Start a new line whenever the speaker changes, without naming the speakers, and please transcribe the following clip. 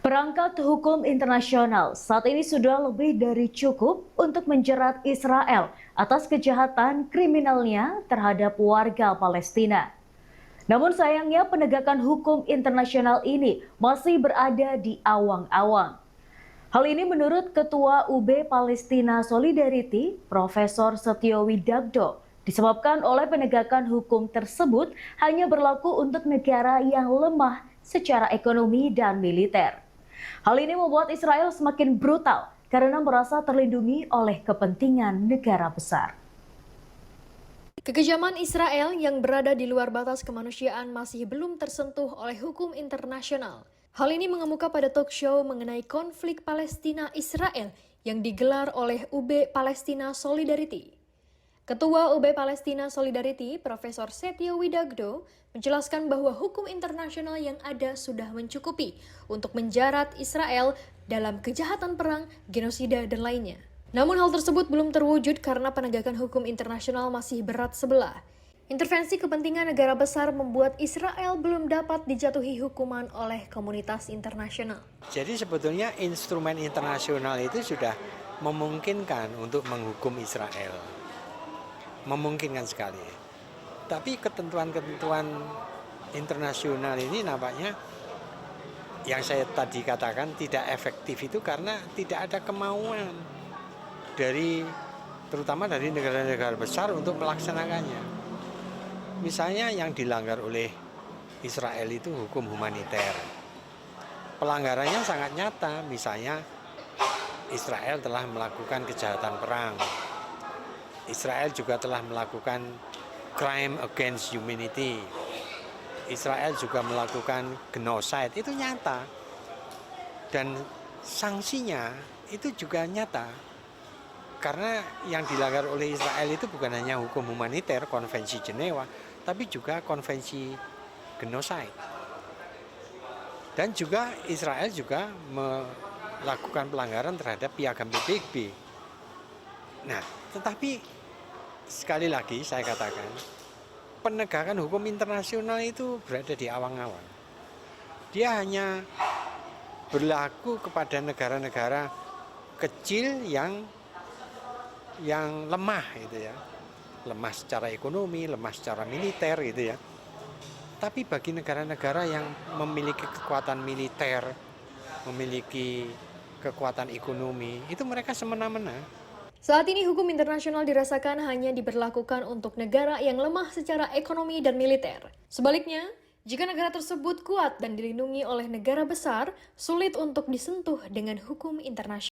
Perangkat hukum internasional saat ini sudah lebih dari cukup untuk menjerat Israel atas kejahatan kriminalnya terhadap warga Palestina. Namun sayangnya penegakan hukum internasional ini masih berada di awang-awang. Hal ini menurut Ketua UB Palestina Solidarity, Profesor Setio Widagdo, disebabkan oleh penegakan hukum tersebut hanya berlaku untuk negara yang lemah secara ekonomi dan militer. Hal ini membuat Israel semakin brutal karena merasa terlindungi oleh kepentingan negara besar.
Kekejaman Israel yang berada di luar batas kemanusiaan masih belum tersentuh oleh hukum internasional. Hal ini mengemuka pada talk show mengenai konflik Palestina-Israel yang digelar oleh UB Palestina Solidarity. Ketua UB Palestina Solidarity, Profesor Setio Widagdo, menjelaskan bahwa hukum internasional yang ada sudah mencukupi untuk menjerat Israel dalam kejahatan perang, genosida, dan lainnya. Namun hal tersebut belum terwujud karena penegakan hukum internasional masih berat sebelah. Intervensi kepentingan negara besar membuat Israel belum dapat dijatuhi hukuman oleh komunitas internasional.
Jadi sebetulnya instrumen internasional itu sudah memungkinkan untuk menghukum Israel. Memungkinkan sekali. Tapi ketentuan-ketentuan internasional ini nampaknya yang saya tadi katakan tidak efektif itu karena tidak ada kemauan terutama dari negara-negara besar untuk melaksanakannya. Misalnya yang dilanggar oleh Israel itu hukum humaniter. Pelanggarannya sangat nyata, misalnya Israel telah melakukan kejahatan perang. Israel juga telah melakukan crime against humanity. Israel juga melakukan genocide, itu nyata. Dan sanksinya itu juga nyata. Karena yang dilanggar oleh Israel itu bukan hanya hukum humaniter, konvensi Jenewa, tapi juga konvensi genocide. Dan juga Israel juga melakukan pelanggaran terhadap piagam PBB. Nah, tetapi sekali lagi saya katakan, penegakan hukum internasional itu berada di awang-awang. Dia hanya berlaku kepada negara-negara kecil yang lemah gitu ya. Lemah secara ekonomi, lemah secara militer gitu ya. Tapi bagi negara-negara yang memiliki kekuatan militer, memiliki kekuatan ekonomi, itu mereka semena-mena.
Saat ini hukum internasional dirasakan hanya diberlakukan untuk negara yang lemah secara ekonomi dan militer. Sebaliknya, jika negara tersebut kuat dan dilindungi oleh negara besar, sulit untuk disentuh dengan hukum internasional.